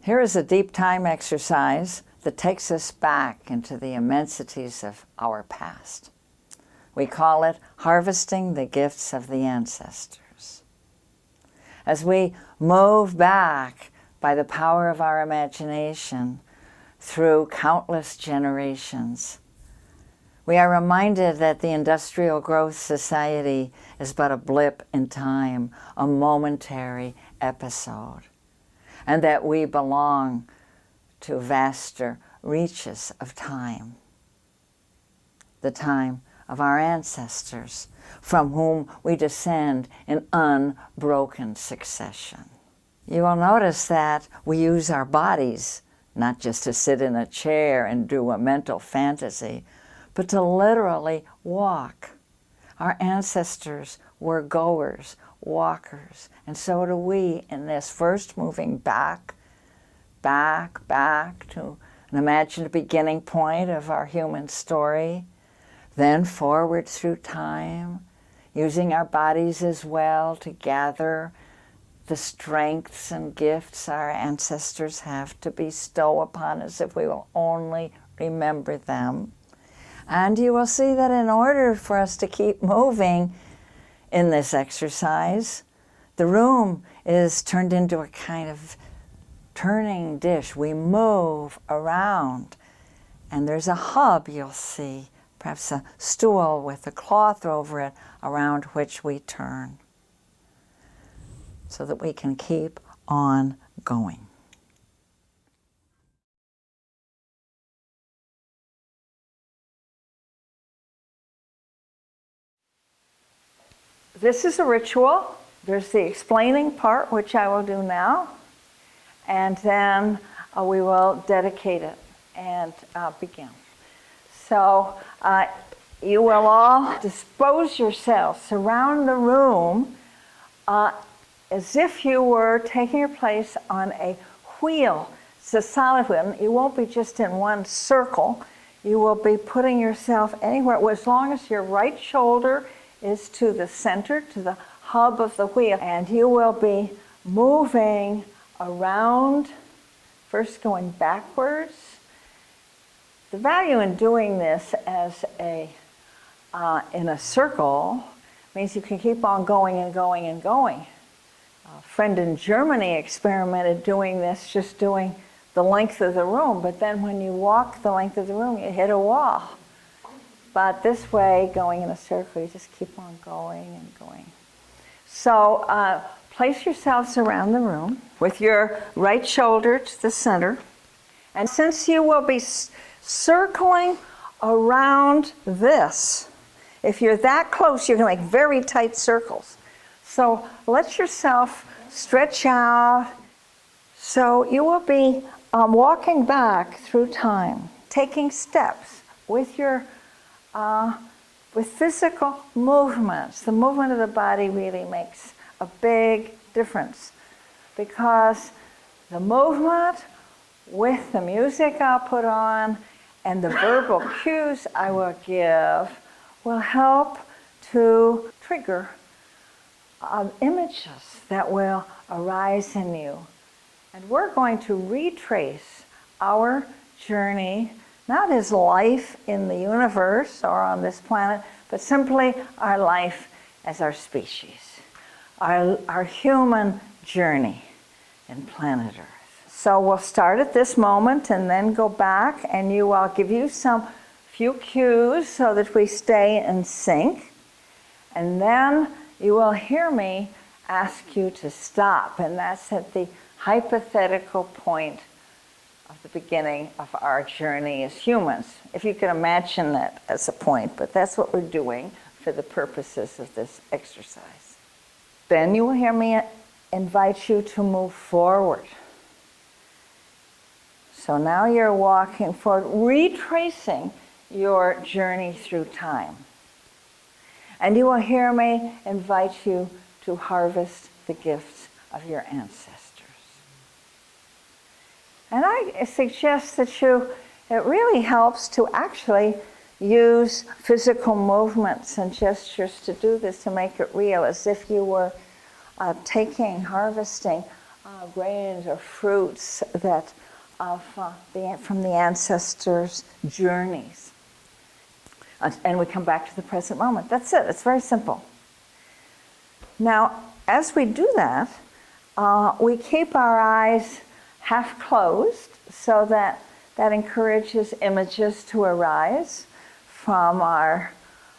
Here is a deep time exercise that takes us back into the immensities of our past. We call it harvesting the gifts of the ancestors. As we move back by the power of our imagination through countless generations, we are reminded that the industrial growth society is but a blip in time, a momentary episode, and that we belong to vaster reaches of time, the time of our ancestors, from whom we descend in unbroken succession. You will notice that we use our bodies not just to sit in a chair and do a mental fantasy, but to literally walk. Our ancestors were goers, walkers, and so do we in this, first moving back to an imagined beginning point of our human story, then forward through time, using our bodies as well to gather the strengths and gifts our ancestors have to bestow upon us if we will only remember them. And you will see that in order for us to keep moving in this exercise, the room is turned into a kind of turning dish. We move around, and there's a hub you'll see, perhaps a stool with a cloth over it around which we turn, so that we can keep on going. This is a ritual. There's the explaining part, which I will do now, and then we will dedicate it and begin. So you will all dispose yourselves, surround the room as if you were taking your place on a wheel. It's a solid wheel. You won't be just in one circle. You will be putting yourself anywhere, as long as your right shoulder is to the center, to the hub of the wheel. And you will be moving around, first going backwards. The value in doing this as in a circle means you can keep on going and going and going. A friend in Germany experimented doing this, just doing the length of the room, but then when you walk the length of the room, you hit a wall. But this way, going in a circle, you just keep on going and going. So place yourselves around the room with your right shoulder to the center. And since you will be circling around this, if you're that close, you're going to make very tight circles. So let yourself stretch out. So you will be walking back through time, taking steps with your with physical movements. The movement of the body really makes a big difference, because the movement with the music I'll put on and the verbal cues I will give will help to trigger images that will arise in you. And we're going to retrace our journey, not as life in the universe or on this planet, but simply our life as our species, our human journey in planet Earth. So we'll start at this moment and then go back, and I'll give you some few cues so that we stay in sync. And then you will hear me ask you to stop, and that's at the hypothetical point of the beginning of our journey as humans, if you can imagine that as a point, but that's what we're doing for the purposes of this exercise. Then you will hear me invite you to move forward. So now you're walking forward, retracing your journey through time. And you will hear me invite you to harvest the gifts of your ancestors. And I suggest that it really helps to actually use physical movements and gestures to do this, to make it real, as if you were harvesting grains or fruits that from the ancestors' journeys. And we come back to the present moment. That's it. It's very simple. Now, as we do that, we keep our eyes half closed so that encourages images to arise from our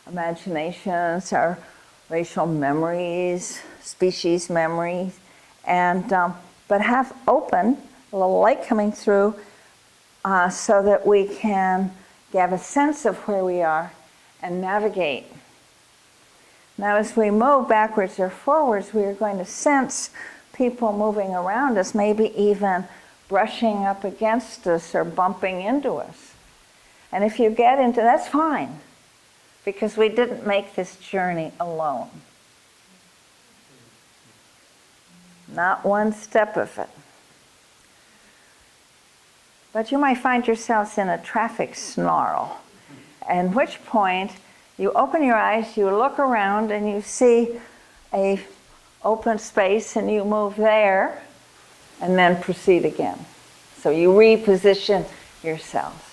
imaginations, our racial memories, species memories, and but half open, a little light coming through, so that we can have a sense of where we are and navigate. Now, as we move backwards or forwards, we are going to sense people moving around us, maybe even brushing up against us or bumping into us. And if you get into, that's fine, because we didn't make this journey alone. Not one step of it. But you might find yourselves in a traffic snarl, at which point you open your eyes, you look around, and you see a open space, and you move there, and then proceed again. So you reposition yourselves.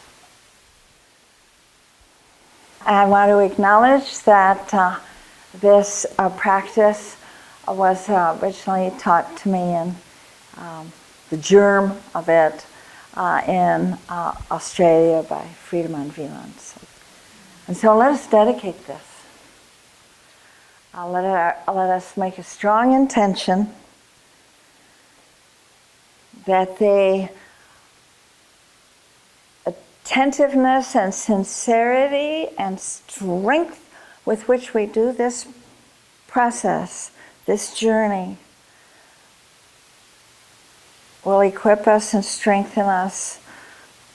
I want to acknowledge that this practice was originally taught to me in the germ of it in Australia by Friedemann Wieland. And so let us dedicate this. Let us make a strong intention that the attentiveness and sincerity and strength with which we do this process, this journey, will equip us and strengthen us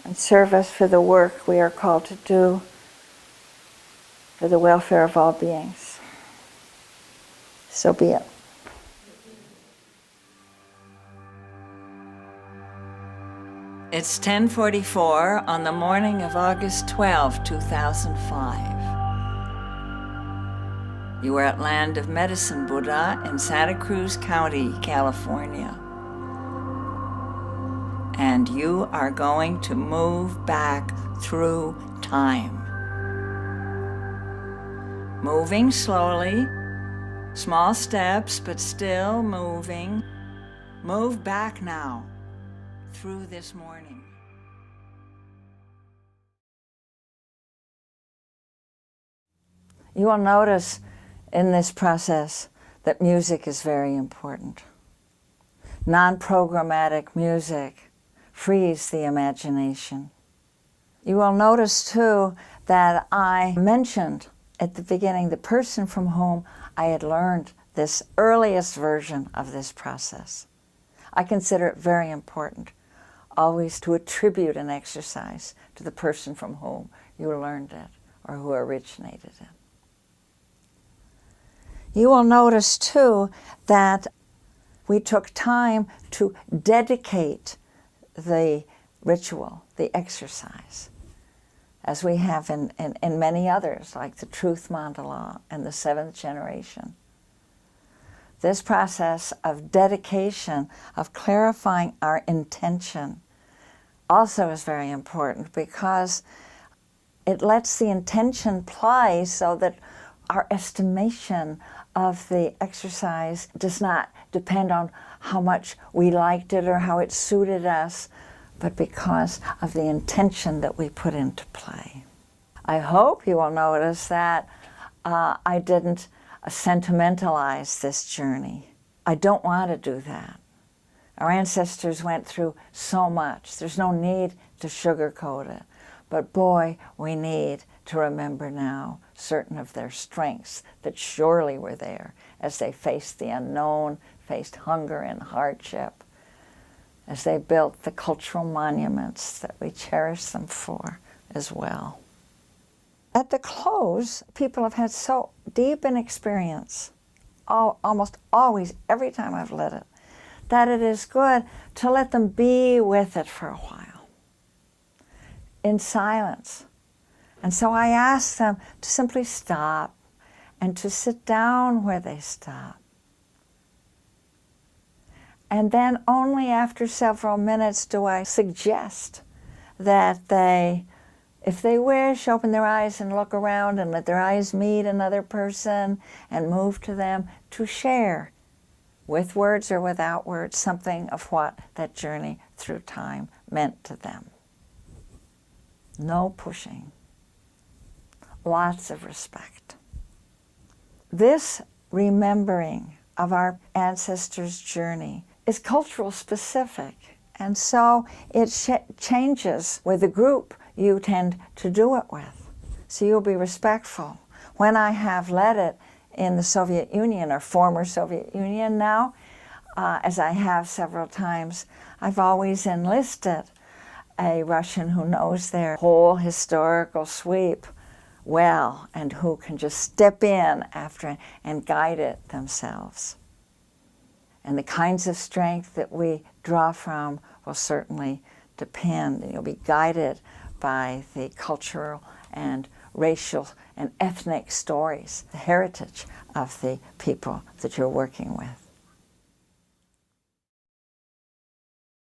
and serve us for the work we are called to do for the welfare of all beings. So be it. It's 10:44 on the morning of August 12, 2005. You are at Land of Medicine Buddha in Santa Cruz County, California. And you are going to move back through time. Moving slowly, small steps, but still moving. Move back now through this morning. You will notice in this process that music is very important. Non-programmatic music frees the imagination. You will notice too that I mentioned at the beginning the person from whom I had learned this earliest version of this process. I consider it very important always to attribute an exercise to the person from whom you learned it or who originated it. You will notice too that we took time to dedicate the ritual, the exercise, as we have in many others, like the Truth Mandala and the Seventh Generation. This process of dedication, of clarifying our intention, also is very important because it lets the intention play so that our estimation of the exercise does not depend on how much we liked it or how it suited us, but because of the intention that we put into play. I hope you will notice that I didn't sentimentalize this journey. I don't want to do that. Our ancestors went through so much. There's no need to sugarcoat it. But boy, we need to remember now certain of their strengths that surely were there as they faced the unknown, faced hunger and hardship, as they built the cultural monuments that we cherish them for as well. At the close, people have had so deep an experience, almost always, every time I've led it, that it is good to let them be with it for a while, in silence. And so I ask them to simply stop and to sit down where they stop And then only after several minutes do I suggest that they, if they wish, open their eyes and look around and let their eyes meet another person and move to them to share, with words or without words, something of what that journey through time meant to them. No pushing. Lots of respect. This remembering of our ancestors' journey is cultural specific, and so it changes with the group you tend to do it with. So you'll be respectful. When I have led it in the Soviet Union, or former Soviet Union now, as I have several times, I've always enlisted a Russian who knows their whole historical sweep well and who can just step in after and guide it themselves. And the kinds of strength that we draw from will certainly depend, and you'll be guided by the cultural and racial and ethnic stories, the heritage of the people that you're working with.